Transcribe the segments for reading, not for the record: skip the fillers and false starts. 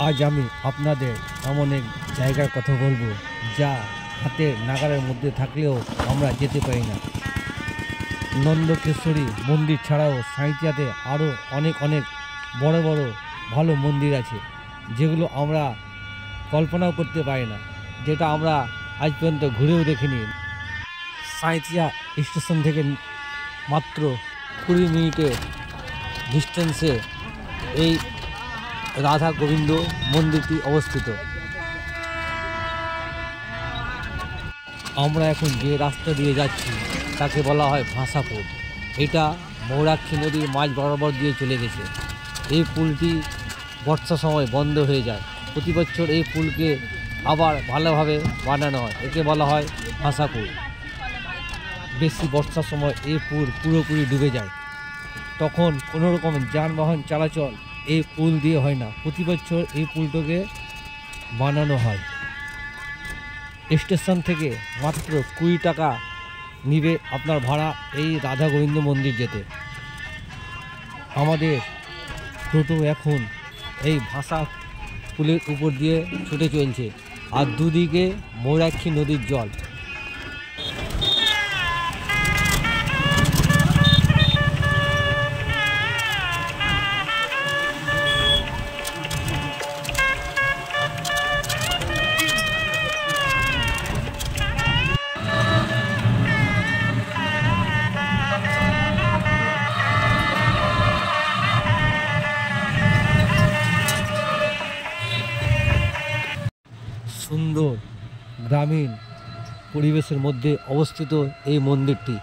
আজ আমি আপনাদের এমন এক জায়গার কথা বলবো যা হাতের নাগালের মধ্যে থাকলেও আমরা যেতে পারি না। নন্দকেশ্বরী মন্দির ছাড়াও সাঁইথিয়াতে আরও অনেক বড় বড় ভালো মন্দির আছে, যেগুলো আমরা কল্পনাও করতে পারি না, যেটা আমরা আজ পর্যন্ত ঘুরেও দেখিনি। সাঁইথিয়া স্টেশন থেকে মাত্র 20 মিনিটের ডিস্টেন্সে এই রাধা গোবিন্দ মন্দিরটি অবস্থিত। আমরা এখন যে রাস্তা দিয়ে যাচ্ছি তাকে বলা হয় ভাষাপুর। এটা মৌরাক্ষী নদীর মাঝ বরাবর দিয়ে চলে গেছে। এই পুলটি বর্ষার সময় বন্ধ হয়ে যায়। প্রতি বছর এই পুলকে আবার ভালোভাবে বানানো হয়, একে বলা হয় ভাষাপুর। বেশি বর্ষার সময় এই পুল পুরোপুরি ডুবে যায়, তখন কোনো রকম যানবাহন চলাচল এই পুল দিয়ে হয় না। প্রতি বছর এই পুলটাকে বানানো হয়। স্টেশন থেকে মাত্র 20 টাকা নিবে আপনার ভাড়া এই রাধা গোবিন্দ মন্দির যেতে। আমাদের টোটো এখন এই ভাষা পুলের উপর দিয়ে ছুটে চলছে, আর দুদিকে মৌরাক্ষী নদীর জল। সুন্দর গ্রামীণ পরিবেশের মধ্যে অবস্থিত এই মন্দিরটি।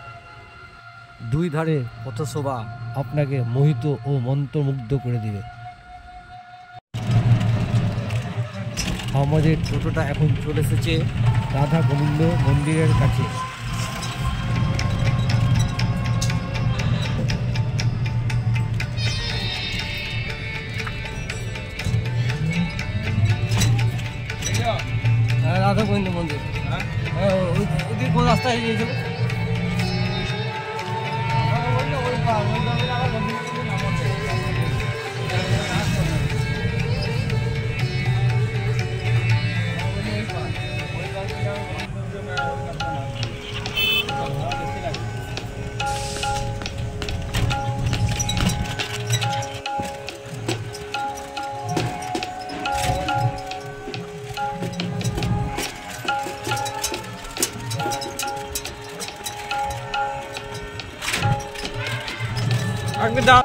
দুই ধারে পথশোভা আপনাকে মোহিত ও মন্ত্রমুগ্ধ করে দিবে। আমাদের টোটোটা এখন চলে এসেছে রাধা গোবিন্দ মন্দিরের কাছে। রাধা গোবিন্দ মন্দির ওদিকে কোন রাস্তায় গিয়েছিল? একদম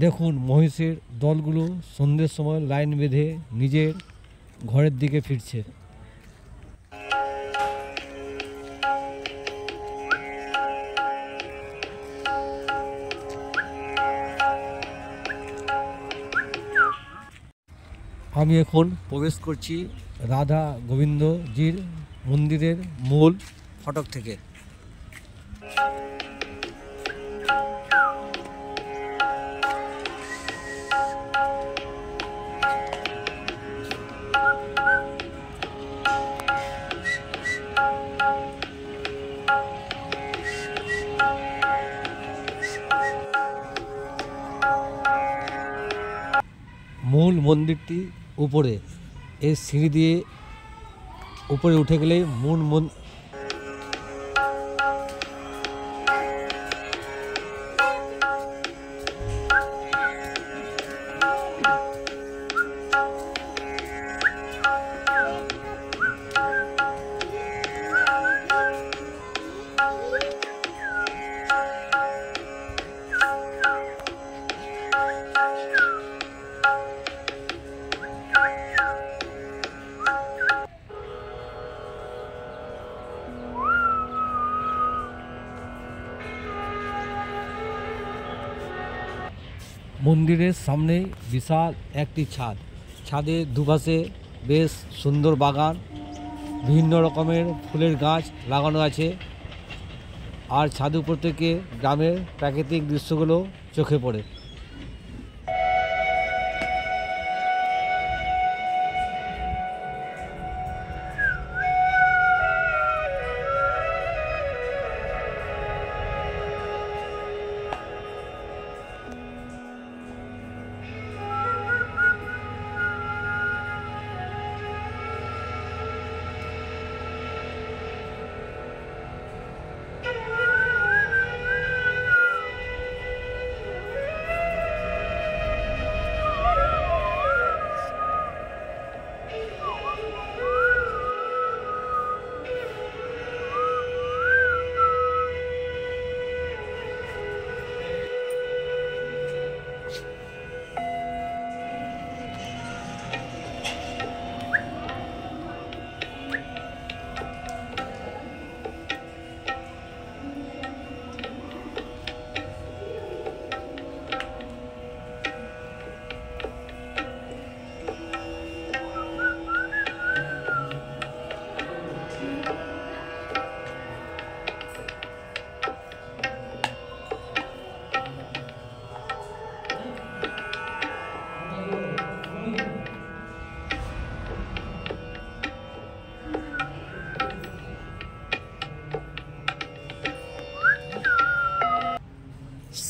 দেখুন মহিষের দলগুলো সন্ধ্যের সময় লাইন বেঁধে নিজের ঘরের দিকে ফিরছে। আমি এখন প্রবেশ করছি রাধা গোবিন্দজির মন্দিরের মূল ফটক থেকে। মূল মন্দিরটি উপরে, এই সিঁড়ি দিয়ে উপরে উঠে গেলে মূল মন্দিরের সামনে বিশাল একটি ছাদ, ছাদের দুপাশে বেশ সুন্দর বাগান, বিভিন্ন রকমের ফুলের গাছ লাগানো আছে। আর ছাদ উপর থেকে গ্রামের প্রাকৃতিক দৃশ্যগুলো চোখে পড়ে।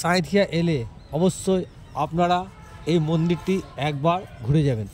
সাঁইথিয়া এলে অবশ্যই আপনারা এই মন্দিরটি একবার ঘুরে যাবেন।